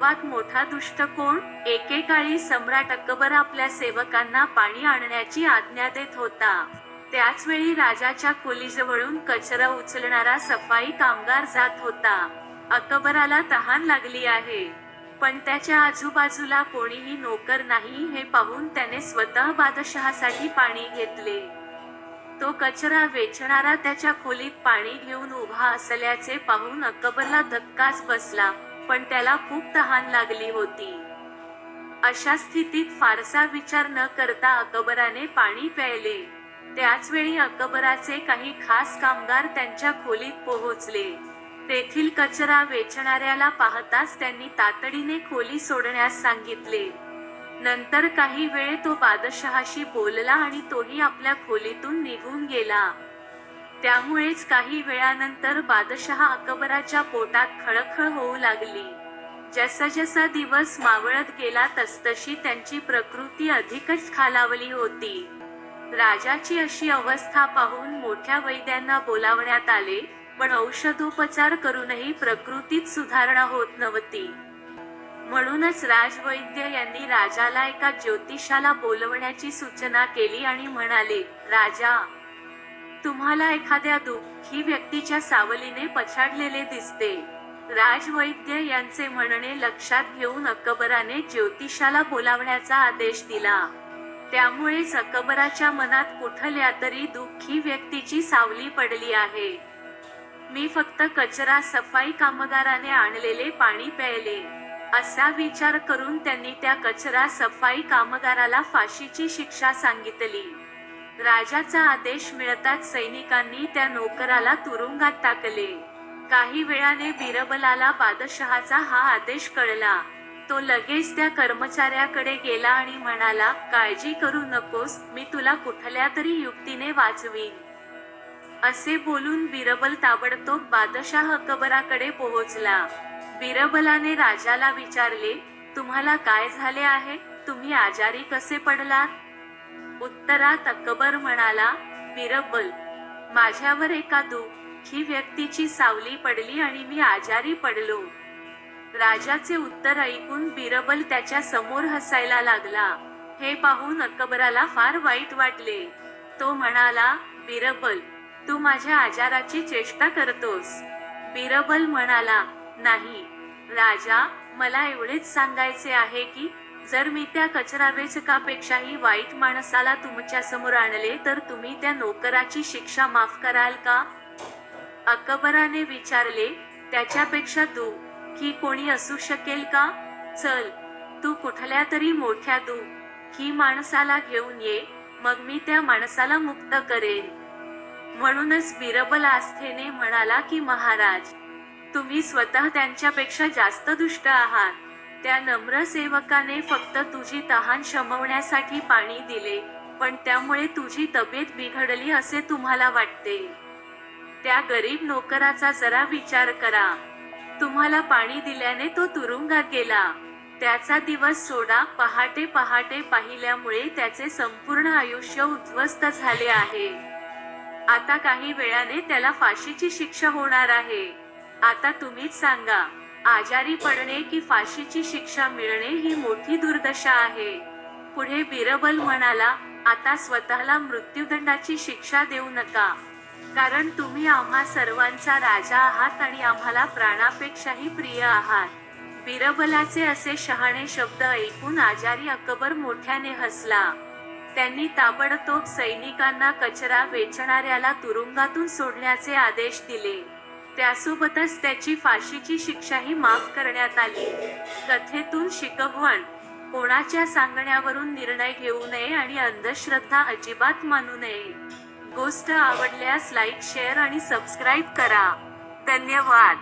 सर्वात मोठा दुष्ट कोण? एकेकाळी सम्राट अकबर आपल्या सेवकांना पाणी आणण्याची आज्ञा देत होता. त्याच वेळी राजाच्या खोलीजवळून कचरा उचलणारा सफाई कामगार जात होता. अकबराला तहान लागली आहे, पण त्याच्या आजूबाजूला कोणीही नोकर नाही हे पाहून त्याने स्वतः बादशहासाठी पाणी घेतले. तो कचरा वेचणारा त्याच्या खोलीत पाणी घेऊन उभा असल्याचे पाहून अकबरला धक्काच बसला, पण त्याला खूप तहान लागली होती. अशा स्थितीत फारसा विचार न करता अकबराने पाणी प्यायले. त्याच वेळी अकबराचे काही खास कामगार त्यांच्या खोलीत पोहोचले. तेथील कचरा वेचणाऱ्याला पाहताच त्यांनी तातडीने खोली सोडण्यास सांगितले. नंतर काही वेळ तो बादशहाशी बोलला आणि तोही आपल्या खोलीतून निघून गेला. त्यामुळेच काही वेळानंतर बादशहा अकबराच्या पोटात खळखळ होऊ लागली. जसा दिवस मावळत गेला तसतशी त्यांची प्रकृती अधिकच खालावली होती. राजाची अशी अवस्था पाहून मोठ्या वैद्यांना बोलावण्यात आले, पण औषधोपचार करूनही प्रकृतीत सुधारणा होत नव्हती. म्हणूनच राजवैद्य यांनी राजाला एका ज्योतिषाला बोलवण्याची सूचना केली आणि म्हणाले, राजा, तुम्हाला एखाद्या दुःखी व्यक्तीच्या सावलीने पछाडलेले दिसते. राजवैद्य यांचे म्हणणे लक्षात घेऊन अकबराने ज्योतिषाला बोलावण्याचा आदेश दिला. त्यामुळेच अकबराच्या मनात कुठल्या तरी दुःखी व्यक्तीची सावली पडली आहे. मी फक्त कचरा सफाई कामगाराने आणलेले पाणी प्यायले, असा विचार करून त्यांनी त्या कचरा सफाई कामगाराला फाशीची शिक्षा सांगितली. राजाचा आदेश मिळताच सैनिकांनी त्या नोकराला तुरुंगात टाकले. काही वेळाने बिरबलाला बादशहाचा हा आदेश कळला. तो लगेच त्या कर्मचाऱ्याकडे गेला आणि म्हणाला, काळजी करू नकोस, मी तुला कुठल्या तरी युक्तीने वाचवीन. असे बोलून बिरबल ताबडतोब बादशाह अकबराकडे पोहोचला. बिरबलाने राजाला विचारले, तुम्हाला काय झाले आहे? तुम्ही आजारी कसे पडलात? उत्तरात अकबर म्हणाला, बिरबल, माझ्यावर एका दुःखी व्यक्तीची सावली पडली आणि मी आजारी पडलो. राजाचे उत्तर ऐकून बिरबल त्याच्या समोर हसायला लागला. हे पाहून अकबराला फार वाईट वाटले. तो म्हणाला, बिरबल, तू माझ्या आजाराची चेष्टा करतोस. बिरबल म्हणाला, नाही राजा, मला एवढेच सांगायचे आहे की जर मी त्या कचरावेचकापेक्षाही वाईट माणसाला तुमच्या समोर आणले तर तुम्ही त्या नोकराची शिक्षा माफ कराल का? अकबराने विचारले, त्याच्यापेक्षा दुःखी कोणी असू शकेल का? चल, तू कुठल्या तरी मोठ्या दुःखी माणसाला घेऊन ये, मग मी त्या माणसाला मुक्त करेन. म्हणूनच बिरबल आस्थेने म्हणाला की महाराज, तुम्ही स्वतः त्यांच्यापेक्षा जास्त दुष्ट आहात. त्या नम्र सेवकाने फक्त तुझी तहान शमवण्यासाठी पाणी दिले, पण त्यामुळे तुझी तब्येत बिघडली असे तुम्हाला वाटते. त्या गरीब नोकराचा जरा विचार करा. तुम्हाला पाणी दिल्याने तो तुरुंगात गेला. त्याचा दिवस सोडा, पहाटे पहाटे पाहिल्यामुळे त्याचे संपूर्ण आयुष्य उद्ध्वस्त झाले आहे. आता काही वेळाने त्याला फाशीची शिक्षा होणार आहे. आता तुम्हीच सांगा, आजारी पडणे की फाशीची शिक्षा मिळणे ही मोठी दुर्दशा आहे. पुढे बिरबल म्हणाला, आता स्वतःला मृत्यूदंडाची शिक्षा देऊ नका, कारण तुम्ही आम्हा सर्वांचा राजा आहात आणि आम्हाला प्राणापेक्षाही प्रिय आहात. बिरबलाचे असे शहाणे शब्द ऐकून आजारी अकबर मोठ्याने हसला. त्यांनी ताबडतोब सैनिकांना कचरा वेचणाऱ्याला तुरुंगातून सोडण्याचे आदेश दिले. त्यासोबतच त्याची फाशीची शिक्षाही माफ करण्यात आली. कथेतून शिकवण: कोणाच्या सांगण्यावरून निर्णय घेऊ नये आणि अंधश्रद्धा अजिबात मानू नये. गोष्ट आवडल्यास लाईक, शेअर आणि सबस्क्राईब करा. धन्यवाद.